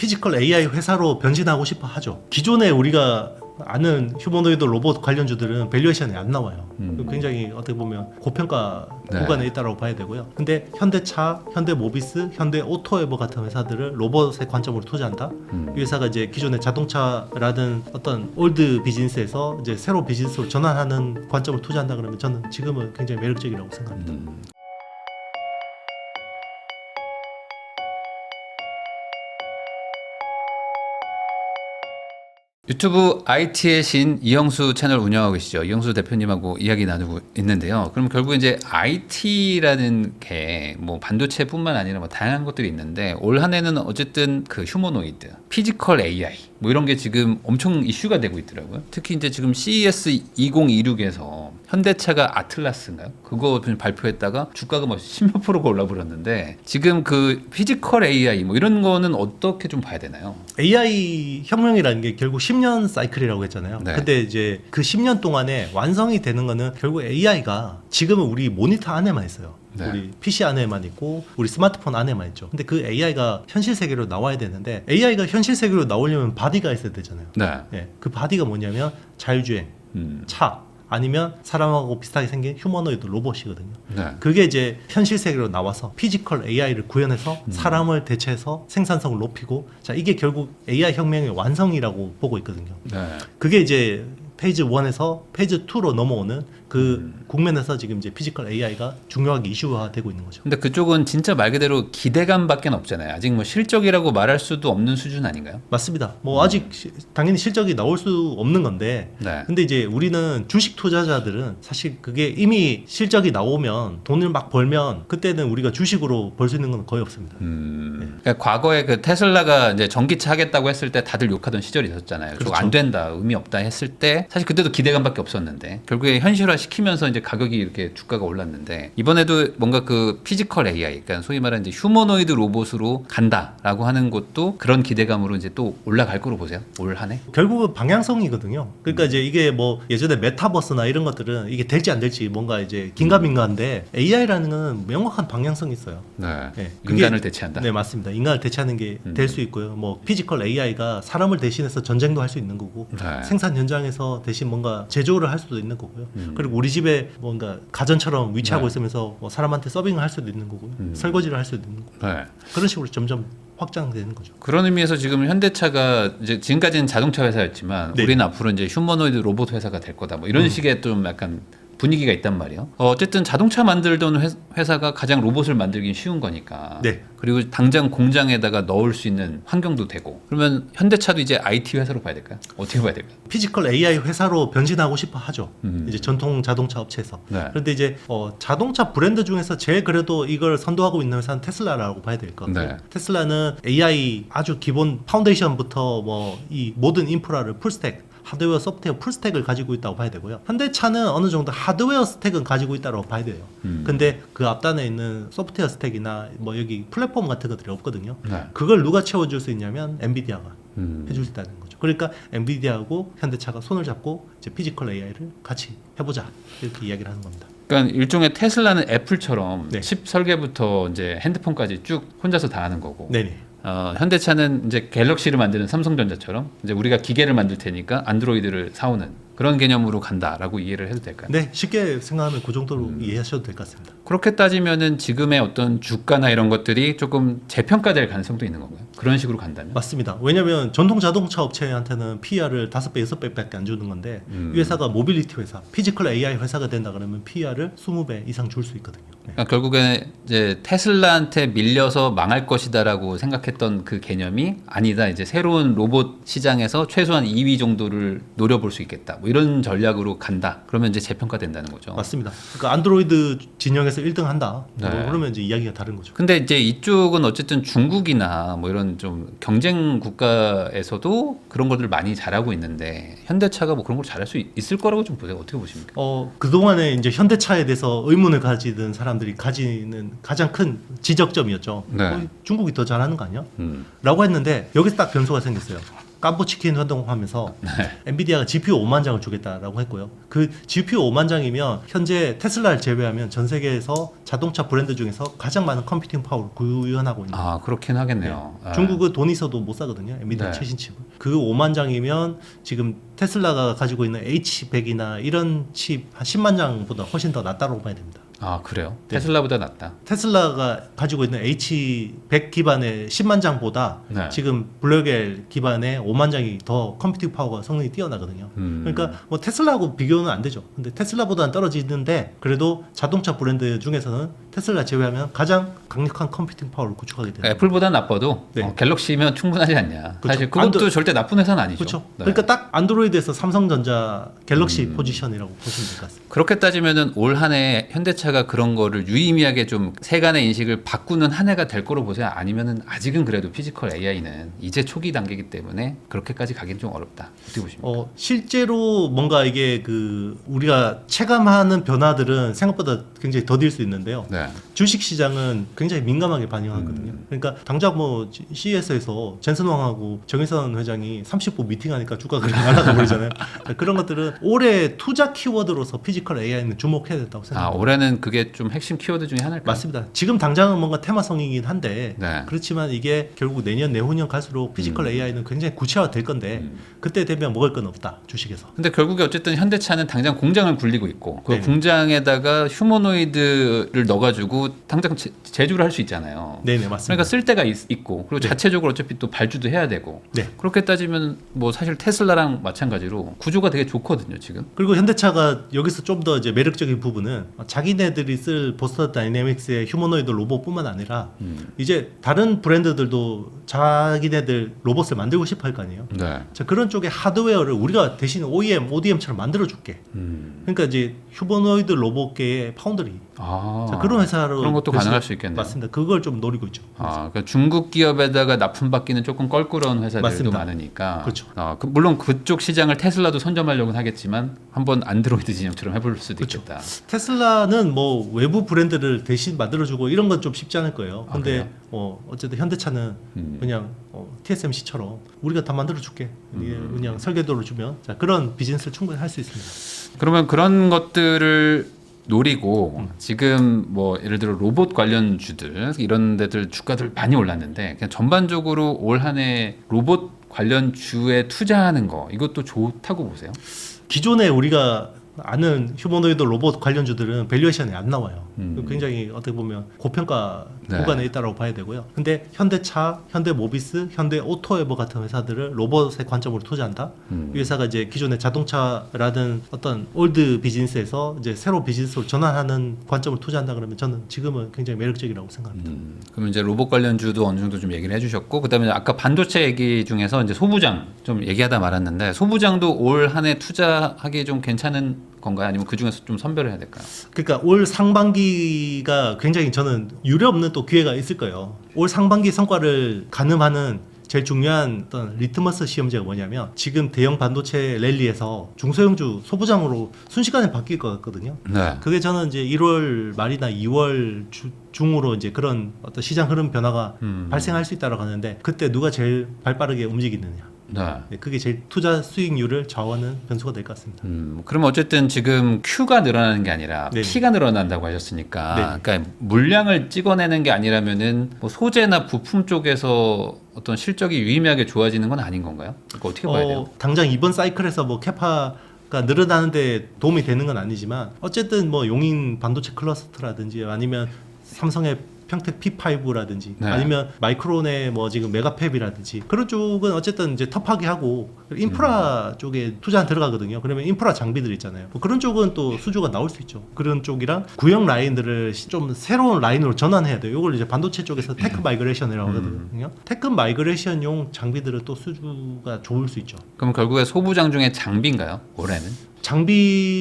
피지컬 AI 회사로 변신하고 싶어 하죠. 기존에 우리가 아는 휴머노이드 로봇 관련주들은 밸류에이션이 안 나와요. 굉장히 어떻게 보면 고평가 네. 구간에 있다고 봐야 되고요. 근데 현대차, 현대모비스, 현대오토에버 같은 회사들을 로봇의 관점으로 투자한다. 이 회사가 이제 기존의 자동차라는 어떤 올드 비즈니스에서 이제 새로 비즈니스로 전환하는 관점을 투자한다 그러면 저는 지금은 굉장히 매력적이라고 생각합니다. 유튜브 IT의 신 이영수 채널 운영하고 계시죠. 이영수 대표님하고 이야기 나누고 있는데요. 그럼 결국 이제 IT라는 게 뭐 반도체뿐만 아니라 뭐 다양한 것들이 있는데 올 한 해는 어쨌든 그 휴머노이드, 피지컬 AI 뭐 이런 게 지금 엄청 이슈가 되고 있더라고요. 특히 이제 지금 CES 2026에서 현대차가 아틀라스인가요? 그거 발표했다가 주가가 뭐 10몇 프로가 올라버렸는데 지금 그 피지컬 AI 뭐 이런 거는 어떻게 좀 봐야 되나요? AI 혁명이라는 게 결국 10년 사이클이라고 했잖아요. 네. 근데 이제 그 10년 동안에 완성이 되는 거는 결국 AI가 지금은 우리 모니터 안에만 있어요. 네. 우리 PC 안에만 있고 우리 스마트폰 안에만 있죠. 근데 그 AI가 현실 세계로 나와야 되는데 AI가 현실 세계로 나오려면 바디가 있어야 되잖아요. 네. 예, 그 바디가 뭐냐면 자율주행, 차 아니면 사람하고 비슷하게 생긴 휴머노이드 로봇이거든요. 네. 그게 이제 현실 세계로 나와서 피지컬 AI를 구현해서 사람을 대체해서 생산성을 높이고 자 이게 결국 AI 혁명의 완성이라고 보고 있거든요. 네. 그게 이제 페이지 1에서 페이지 2로 넘어오는 그 국면에서 지금 이제 피지컬 AI가 중요하게 이슈화되고 있는 거죠. 근데 그쪽은 진짜 말 그대로 기대감밖에 없잖아요. 아직 뭐 실적이라고 말할 수도 없는 수준 아닌가요? 맞습니다. 뭐 아직 당연히 실적이 나올 수 없는 건데 네. 근데 이제 우리는 주식 투자자들은 사실 그게 이미 실적이 나오면 돈을 막 벌면 그때는 우리가 주식으로 벌 수 있는 건 거의 없습니다. 그러니까 과거에 그 테슬라가 이제 전기차 하겠다고 했을 때 다들 욕하던 시절이 있었잖아요. 그렇죠. 저거 안 된다, 의미 없다 했을 때 사실 그때도 기대감밖에 없었는데 결국에 현실화 시키면서 이제 가격이 이렇게 주가가 올랐는데 이번에도 뭔가 그 피지컬 AI, 그러니까 소위 말하는 이제 휴머노이드 로봇으로 간다라고 하는 것도 그런 기대감으로 이제 또 올라갈 거로 보세요. 올 한 해. 결국은 방향성이거든요. 그러니까 이제 이게 뭐 예전에 메타버스나 이런 것들은 이게 될지 안 될지 뭔가 이제 긴가민가인데 AI라는 건 명확한 방향성이 있어요. 네. 네, 인간을 대체한다. 네, 맞습니다. 인간을 대체하는 게 될 수 있고요. 뭐 피지컬 AI가 사람을 대신해서 전쟁도 할 수 있는 거고 네. 생산 현장에서 대신 뭔가 제조를 할 수도 있는 거고요. 그리고 우리 집에 뭔가 가전처럼 위치하고 네. 있으면서 뭐 사람한테 서빙을 할 수도 있는 거고요. 설거지를 할 수도 있는 거고. 네. 그런 식으로 점점 확장되는 거죠. 그런 의미에서 지금 현대차가 이제 지금까지는 자동차 회사였지만 네. 우리는 앞으로 이제 휴머노이드 로봇 회사가 될 거다. 뭐 이런 식의 좀 약간 분위기가 있단 말이에요. 어쨌든 자동차 만들던 회사가 가장 로봇을 만들긴 쉬운 거니까. 네. 그리고 당장 공장에다가 넣을 수 있는 환경도 되고. 그러면 현대차도 이제 IT 회사로 봐야 될까요? 어떻게 봐야 될까요? 피지컬 AI 회사로 변신하고 싶어 하죠. 이제 전통 자동차 업체에서. 네. 그런데 이제 자동차 브랜드 중에서 제일 그래도 이걸 선도하고 있는 회사는 테슬라라고 봐야 될 것 같아요. 네. 테슬라는 AI 아주 기본 파운데이션부터 뭐 이 모든 인프라를 풀스택 하드웨어, 소프트웨어 풀스택을 가지고 있다고 봐야 되고요. 현대차는 어느 정도 하드웨어 스택은 가지고 있다고 봐야 돼요. 근데 그 앞단에 있는 소프트웨어 스택이나 뭐 여기 플랫폼 같은 것들이 없거든요. 네. 그걸 누가 채워줄 수 있냐면 엔비디아가 해줄 수 있다는 거죠. 그러니까 엔비디아하고 현대차가 손을 잡고 이제 피지컬 AI를 같이 해보자 이렇게 이야기를 하는 겁니다. 그러니까 일종의 테슬라는 애플처럼 네. 칩 설계부터 이제 핸드폰까지 쭉 혼자서 다 하는 거고. 네네. 현대차는 이제 갤럭시를 만드는 삼성전자처럼 이제 우리가 기계를 만들 테니까 안드로이드를 사오는 그런 개념으로 간다라고 이해를 해도 될까요? 네, 쉽게 생각하면 그 정도로 이해하셔도 될 것 같습니다. 그렇게 따지면은 지금의 어떤 주가나 이런 것들이 조금 재평가될 가능성도 있는 건가요? 그런 식으로 간다면? 맞습니다. 왜냐하면 전통 자동차 업체한테는 PER을 5배, 6배밖에 안 주는 건데 이 회사가 모빌리티 회사, 피지컬 AI 회사가 된다 그러면 PER을 20배 이상 줄 수 있거든요. 네. 그러니까 결국에 이제 테슬라한테 밀려서 망할 것이다라고 생각했던 그 개념이 아니다. 이제 새로운 로봇 시장에서 최소한 2위 정도를 노려볼 수 있겠다. 뭐 이런 전략으로 간다. 그러면 이제 재평가된다는 거죠. 맞습니다. 그러니까 안드로이드 진영에서 1등 한다. 네. 그러면 이제 이야기가 다른 거죠. 근데 이제 이쪽은 어쨌든 중국이나 뭐 이런 좀 경쟁 국가에서도 그런 것들 많이 잘하고 있는데 현대차가 뭐 그런 걸 잘할 수 있을 거라고 좀 보세요. 어떻게 보십니까? 그동안에 이제 현대차에 대해서 의문을 가지던 사람들이 가지는 가장 큰 지적점이었죠. 네. 중국이 더 잘하는 거 아니야? 라고 했는데 여기서 딱 변수가 생겼어요. 깐부 치킨 활동하면서 엔비디아가 GPU 5만 장을 주겠다라고 했고요. 그 GPU 5만 장이면 현재 테슬라를 제외하면 전 세계에서 자동차 브랜드 중에서 가장 많은 컴퓨팅 파워를 구현하고 있는. 아 그렇긴 하겠네요. 아. 중국은 돈 있어도 못 사거든요. 엔비디아 네. 최신 칩을. 그 5만 장이면 지금 테슬라가 가지고 있는 H100이나 이런 칩 한 10만 장보다 훨씬 더 낫다고 봐야 됩니다. 아 그래요? 네. 테슬라보다 낫다. 테슬라가 가지고 있는 H100 기반의 10만 장보다 네. 지금 블랙엘 기반의 5만 장이 더 컴퓨팅 파워가 성능이 뛰어나거든요. 그러니까 뭐 테슬라하고 비교는 안 되죠. 근데 테슬라보다는 떨어지는데 그래도 자동차 브랜드 중에서는 테슬라 제외하면 가장 강력한 컴퓨팅 파워를 구축하게 됩니다. 애플보다 나빠도 네. 갤럭시면 충분하지 않냐. 그렇죠. 사실 그것도 절대 나쁜 회사는 아니죠. 그렇죠. 네. 그러니까 딱 안드로이드에서 삼성전자 갤럭시 포지션이라고 보시면 될 것 같습니다. 그렇게 따지면은 올 한 해 현대차가 그런 거를 유의미하게 좀 세간의 인식을 바꾸는 한 해가 될 거로 보세요. 아니면은 아직은 그래도 피지컬 AI는 이제 초기 단계이기 때문에 그렇게까지 가긴 좀 어렵다. 어떻게 보십니까? 실제로 뭔가 이게 그 우리가 체감하는 변화들은 생각보다 굉장히 더딜 수 있는데요. 네. 주식 시장은 굉장히 민감하게 반영하거든요. 그러니까 당장 뭐 CES에서 젠슨 왕하고 정의선 회장이 30분 미팅하니까 주가가 그렇게 날아가 버리잖아요. 그런 것들은 올해 투자 키워드로서 피지컬 AI는 주목해야 된다고 아 생각합니다. 올해는 그게 좀 핵심 키워드 중에 하나일까요? 맞습니다. 지금 당장은 뭔가 테마성이긴 한데 네. 그렇지만 이게 결국 내년 내후년 갈수록 피지컬 AI는 굉장히 구체화 될 건데 그때 되면 먹을 건 없다 주식에서. 근데 결국에 어쨌든 현대차는 당장 공장을 굴리고 있고 그 네네. 공장에다가 휴머노이드를 넣어가지고 당장 제조를 할 수 있잖아요. 네네 맞습니다. 그러니까 쓸 데가 있고 그리고 네. 자체적으로 어차피 또 발주도 해야 되고 네. 그렇게 따지면 뭐 사실 테슬라랑 마찬가지로 구조가 되게 좋거든요 지금. 그리고 현대차가 여기서 좀 더 이제 매력적인 부분은 자기네들이 쓸 보스터 다이내믹스의 휴머노이드 로봇뿐만 아니라 이제 다른 브랜드들도 자기네들 로봇을 만들고 싶어 할 거 아니에요. 네. 자, 그런 쪽에 하드웨어를 우리가 대신 OEM, ODM처럼 만들어 줄게. 그러니까 이제 휴머노이드 로봇계의 파운드리. 아 자, 그런 회사로 그런 것도 대신- 가능할 수 있겠네요. 맞습니다. 그걸 좀 노리고 있죠. 아, 그러니까 중국 기업에다가 납품받기는 조금 껄끄러운 회사들도 맞습니다. 많으니까. 그렇죠. 물론 그쪽 시장을 테슬라도 선점하려고는 하겠지만 한번 안드로이드 진영처럼 해볼 수도 그렇죠. 있겠다. 테슬라는 뭐 외부 브랜드를 대신 만들어주고 이런 건 좀 쉽지 않을 거예요. 아, 근데 그래요? 어쨌든 현대차는 그냥 TSMC처럼 우리가 다 만들어줄게. 그냥 설계도를 주면 자, 그런 비즈니스를 충분히 할 수 있습니다. 그러면 그런 것들을 노리고 지금 뭐 예를 들어 로봇 관련주들 이런 데들 주가들 많이 올랐는데 그냥 전반적으로 올 한 해 로봇 관련 주에 투자하는 거 이것도 좋다고 보세요? 기존에 우리가 아는 휴머노이드 로봇 관련주들은 밸류에이션이 안 나와요. 굉장히 어떻게 보면 고평가 네. 구간에 있다고 봐야 되고요. 근데 현대차, 현대모비스, 현대오토에버 같은 회사들을 로봇의 관점으로 투자한다. 이 회사가 이제 기존의 자동차라든 어떤 올드 비즈니스에서 이제 새로 비즈니스로 전환하는 관점을 투자한다 그러면 저는 지금은 굉장히 매력적이라고 생각합니다. 그럼 이제 로봇 관련주도 어느 정도 좀 얘기를 해주셨고 그다음에 아까 반도체 얘기 중에서 이제 소부장 좀 얘기하다 말았는데 소부장도 올 한 해 투자하기 좀 괜찮은 건가요? 아니면 그 중에서 좀 선별을 해야 될까요? 그러니까 올 상반기가 굉장히 저는 유례 없는 또 기회가 있을 거예요. 올 상반기 성과를 가늠하는 제일 중요한 어떤 리트머스 시험제가 뭐냐면 지금 대형 반도체 랠리에서 중소형주 소부장으로 순식간에 바뀔 것 같거든요. 네. 그게 저는 이제 1월 말이나 2월 중으로 이제 그런 어떤 시장 흐름 변화가 발생할 수 있다고 하는데 그때 누가 제일 발빠르게 움직이느냐. 네. 네, 그게 제일 투자 수익률을 좌우하는 변수가 될 것 같습니다. 그럼 어쨌든 지금 Q가 늘어나는 게 아니라 네네. P가 늘어난다고 하셨으니까 네네. 그러니까 물량을 찍어내는 게 아니라면은 뭐 소재나 부품 쪽에서 어떤 실적이 유의미하게 좋아지는 건 아닌 건가요? 그러니까 어떻게 봐야 돼요? 당장 이번 사이클에서 뭐 캐파가 늘어나는데 도움이 되는 건 아니지만 어쨌든 뭐 용인 반도체 클러스터라든지 아니면 삼성의 평택 P5라든지 네. 아니면 마이크론의 뭐 지금 메가팹이라든지 그런 쪽은 어쨌든 이제 터프하게 하고 인프라 쪽에 투자 들어가거든요. 그러면 인프라 장비들 있잖아요. 뭐 그런 쪽은 또 수주가 나올 수 있죠. 그런 쪽이랑 구형 라인들을 좀 새로운 라인으로 전환해야 돼요. 이걸 이제 반도체 쪽에서 테크 마이그레이션이라고 하거든요. 테크 마이그레이션용 장비들은 또 수주가 좋을 수 있죠. 그럼 결국에 소부장 중에 장비인가요? 올해는?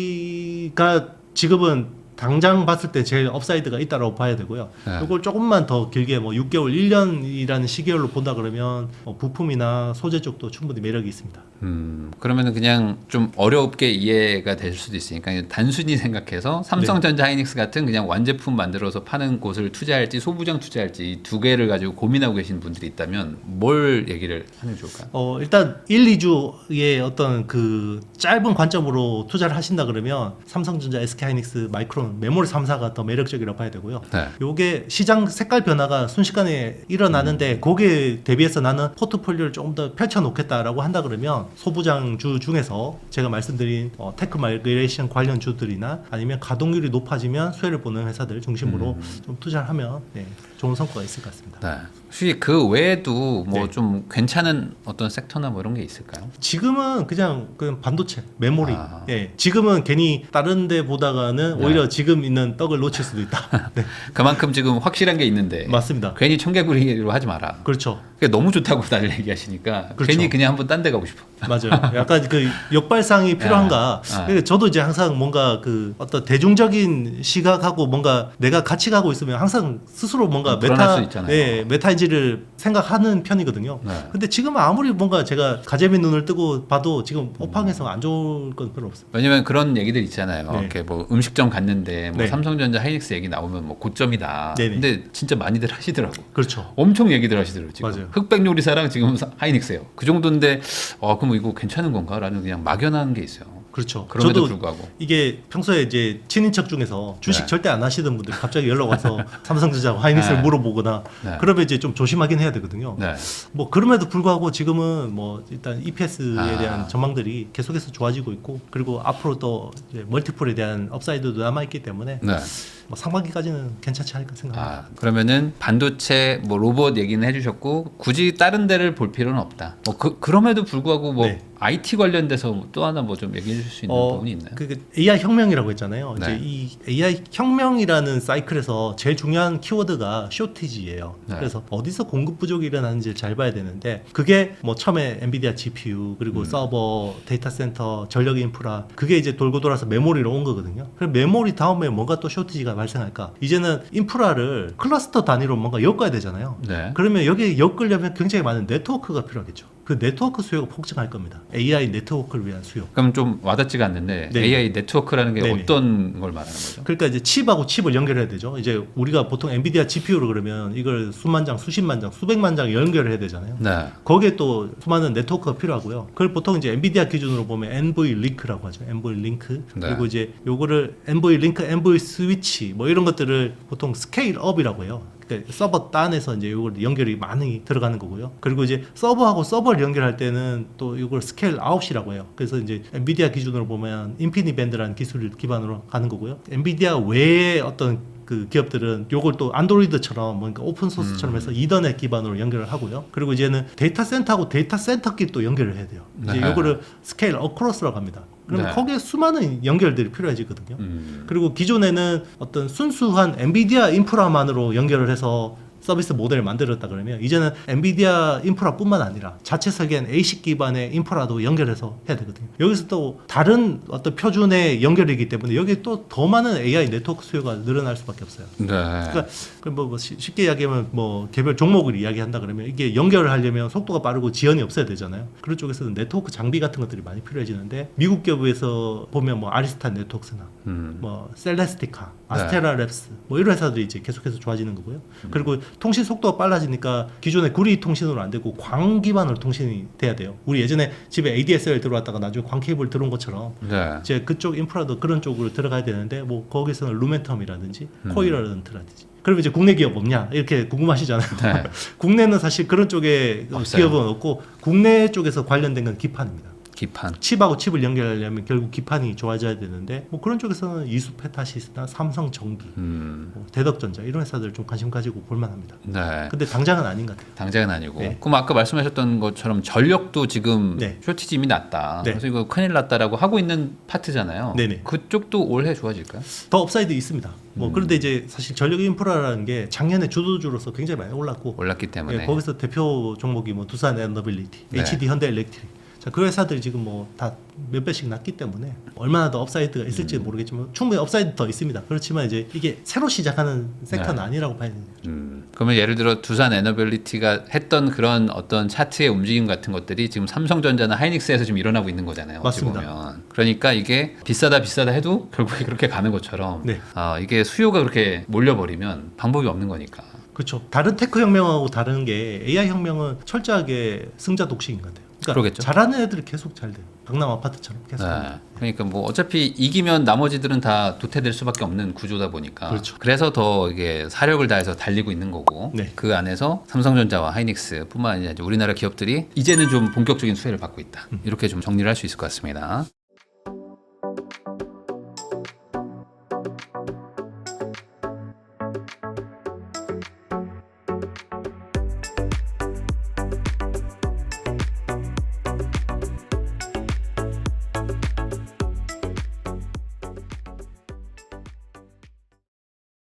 장비가 지금은 당장 봤을 때 제일 업사이드가 있다고 봐야 되고요. 네. 이걸 조금만 더 길게 뭐 6개월, 1년이라는 시계열로 본다 그러면 부품이나 소재 쪽도 충분히 매력이 있습니다. 그러면은 그냥 좀 어렵게 이해가 될 수도 있으니까 단순히 생각해서 삼성전자 하이닉스 같은 그냥 완제품 만들어서 파는 곳을 투자할지 소부장 투자할지 이 두 개를 가지고 고민하고 계신 분들이 있다면 뭘 얘기를 하는 게 좋을까요? 일단 1, 2주의 어떤 그 짧은 관점으로 투자를 하신다 그러면 삼성전자, SK하이닉스, 마이크론, 메모리 3사가 더 매력적이라고 봐야 되고요. 네. 요게 시장 색깔 변화가 순식간에 일어나는데 거기에 대비해서 나는 포트폴리오를 조금 더 펼쳐놓겠다라고 한다 그러면 소부장주 중에서 제가 말씀드린 테크 마이그레이션 관련 주들이나 아니면 가동률이 높아지면 수혜를 보는 회사들 중심으로 좀 투자를 하면 좋은 성과가 있을 것 같습니다. 네. 혹시 그 외에도 뭐 네. 좀 괜찮은 어떤 섹터나 뭐 이런 게 있을까요? 지금은 그냥 반도체, 메모리. 지금은 괜히 다른 데 보다가는 네. 오히려 지금 있는 떡을 놓칠 수도 있다. 네. 그만큼 지금 확실한 게 있는데 맞습니다. 괜히 청개구리로 하지 마라. 그렇죠. 그게 너무 좋다고 다들 얘기하시니까 그렇죠. 괜히 그냥 한번 딴 데 가고 싶어. 맞아요. 약간 그 역발상이 필요한가. 그러니까 저도 이제 항상 뭔가 그 어떤 대중적인 시각하고 뭔가 내가 같이 가고 있으면 항상 스스로 뭔가 불안할 수 있잖아요. 메타인지를 생각하는 편이거든요. 네. 근데 지금은 아무리 뭔가 제가 가재미 눈을 뜨고 봐도 지금 업황에서 안 좋을 건 별로 없어요. 왜냐면 그런 얘기들 있잖아요. 네. 이렇게 뭐 음식점 갔는데 뭐 네. 삼성전자 하이닉스 얘기 나오면 뭐 고점이다. 네네. 근데 진짜 많이들 하시더라고. 그렇죠. 엄청 얘기들 하시더라고요. 지금. 맞아요. 흑백 요리사랑 지금 하이닉스예요. 그 정도인데 그럼 이거 괜찮은 건가라는 그냥 막연한 게 있어요. 그렇죠. 그럼에도 저도 불구하고 이게 평소에 이제 친인척 중에서 주식 네. 절대 안 하시던 분들이 갑자기 연락 와서 삼성전자, 하이닉스를 네. 물어보거나 네. 그러면 이제 좀 조심하긴 해야 되거든요. 네. 뭐 그럼에도 불구하고 지금은 뭐 일단 EPS에 대한 아. 전망들이 계속해서 좋아지고 있고 그리고 앞으로 또 이제 멀티플에 대한 업사이드도 남아 있기 때문에 네. 뭐 상반기까지는 괜찮지 않을까 생각합니다. 그러면은 반도체 뭐 로봇 얘기는 해주셨고 굳이 다른 데를 볼 필요는 없다. 뭐 그럼에도 불구하고 뭐 네. IT 관련돼서 또 하나 뭐 좀 얘기해 줄 수 있는 부분이 있나요? 그 AI 혁명이라고 했잖아요. 네. 이제 이 AI 혁명이라는 사이클에서 제일 중요한 키워드가 쇼티지예요. 네. 그래서 어디서 공급 부족이 일어나는지를 잘 봐야 되는데 그게 뭐 처음에 엔비디아 GPU 그리고 서버, 데이터 센터, 전력 인프라 그게 이제 돌고 돌아서 메모리로 온 거거든요. 그럼 메모리 다음에 뭔가 또 쇼티지가 발생할까? 이제는 인프라를 클러스터 단위로 뭔가 엮어야 되잖아요. 네. 그러면 여기에 엮으려면 굉장히 많은 네트워크가 필요하겠죠. 그 네트워크 수요가 폭증할 겁니다. AI 네트워크를 위한 수요. 그럼 좀 와닿지가 않는데 네. AI 네트워크라는 게 네네. 어떤 걸 말하는 거죠? 그러니까 이제 칩하고 칩을 연결해야 되죠. 이제 우리가 보통 엔비디아 GPU로 그러면 이걸 수만 장, 수십만 장, 수백만 장 연결을 해야 되잖아요. 네. 거기에 또 수많은 네트워크가 필요하고요. 그걸 보통 이제 엔비디아 기준으로 보면 NV 링크라고 하죠. NV 링크. 네. 그리고 이제 요거를 NV 링크, NV 스위치 뭐 이런 것들을 보통 스케일 업이라고 해요. 그러니까 서버 단에서 이제 요걸 연결이 많이 들어가는 거고요. 그리고 이제 서버하고 서버를 연결할 때는 또 이걸 스케일 아웃이라고 해요. 그래서 이제 엔비디아 기준으로 보면 인피니밴드라는 기술을 기반으로 가는 거고요. 엔비디아 외에 어떤 그 기업들은 요걸 또 안드로이드처럼 뭔가 오픈 소스처럼 해서 이더넷 기반으로 연결을 하고요. 그리고 이제는 데이터 센터하고 데이터 센터끼리 또 연결을 해야 돼요. 이제 네. 요거를 스케일 어크로스라고 합니다. 그러면 네. 거기에 수많은 연결들이 필요해지거든요. 그리고 기존에는 어떤 순수한 엔비디아 인프라만으로 연결을 해서 서비스 모델을 만들었다 그러면 이제는 엔비디아 인프라뿐만 아니라 자체 설계한 ASIC 기반의 인프라도 연결해서 해야 되거든요. 여기서 또 다른 어떤 표준의 연결이기 때문에 여기 또 더 많은 AI 네트워크 수요가 늘어날 수밖에 없어요. 네. 그러니까 뭐 쉽게 이야기하면 뭐 개별 종목을 이야기한다 그러면 이게 연결을 하려면 속도가 빠르고 지연이 없어야 되잖아요. 그런 쪽에서는 네트워크 장비 같은 것들이 많이 필요해지는데 미국 기업에서 보면 뭐 아리스탄 네트워크스나 뭐 셀레스티카, 아스테라 랩스 뭐 이런 회사들이 이제 계속해서 좋아지는 거고요. 그리고 통신 속도가 빨라지니까 기존의 구리 통신으로 안 되고 광 기반으로 통신이 돼야 돼요. 우리 예전에 집에 ADSL 들어왔다가 나중에 광 케이블 들어온 것처럼 네. 이제 그쪽 인프라도 그런 쪽으로 들어가야 되는데 뭐 거기서는 루멘텀이라든지 코이러런트라든지 그러면 이제 국내 기업 없냐 이렇게 궁금하시잖아요. 네. 국내는 사실 그런 쪽에 없어요. 기업은 없고 국내 쪽에서 관련된 건 기판입니다. 기판. 칩하고 칩을 연결하려면 결국 기판이 좋아져야 되는데 뭐 그런 쪽에서는 이수페타시스나 삼성전기, 뭐 대덕전자 이런 회사들 좀 관심 가지고 볼만합니다. 네. 근데 당장은 아닌 것 같아요. 당장은 아니고. 네. 그럼 아까 말씀하셨던 것처럼 전력도 지금 네. 쇼티지 이미 났다. 네. 그래서 이거 큰일 났다라고 하고 있는 파트잖아요. 네네. 그쪽도 올해 좋아질까요? 더 업사이드 있습니다. 뭐 그런데 이제 사실 전력 인프라라는 게 작년에 주도주로서 굉장히 많이 올랐고 올랐기 때문에. 예, 거기서 대표 종목이 뭐 두산 에너빌리티, 네. HD 현대 일렉트릭. 자, 그 회사들이 지금 뭐 다 몇 배씩 났기 때문에 얼마나 더 업사이드가 있을지 는 모르겠지만 충분히 업사이드 더 있습니다. 그렇지만 이제 이게 새로 시작하는 섹터는 네. 아니라고 봐야 되는 거죠. 그러면 예를 들어 두산 에너빌리티가 했던 그런 어떤 차트의 움직임 같은 것들이 지금 삼성전자나 하이닉스에서 지금 일어나고 있는 거잖아요. 어찌 맞습니다. 보면. 그러니까 이게 비싸다 해도 결국에 그렇게 가는 것처럼 네. 이게 수요가 그렇게 몰려버리면 방법이 없는 거니까. 그렇죠. 다른 테크 혁명하고 다른 게 AI 혁명은 철저하게 승자 독식인 것 같아요. 그러니까 그러겠죠. 잘하는 애들이 계속 잘 돼요. 강남 아파트처럼 계속. 네. 그러니까 뭐 어차피 이기면 나머지들은 다 도태될 수밖에 없는 구조다 보니까. 그렇죠. 그래서 더 이게 사력을 다해서 달리고 있는 거고. 네. 그 안에서 삼성전자와 하이닉스뿐만 아니라 이제 우리나라 기업들이 이제는 좀 본격적인 수혜를 받고 있다. 이렇게 좀 정리를 할 수 있을 것 같습니다.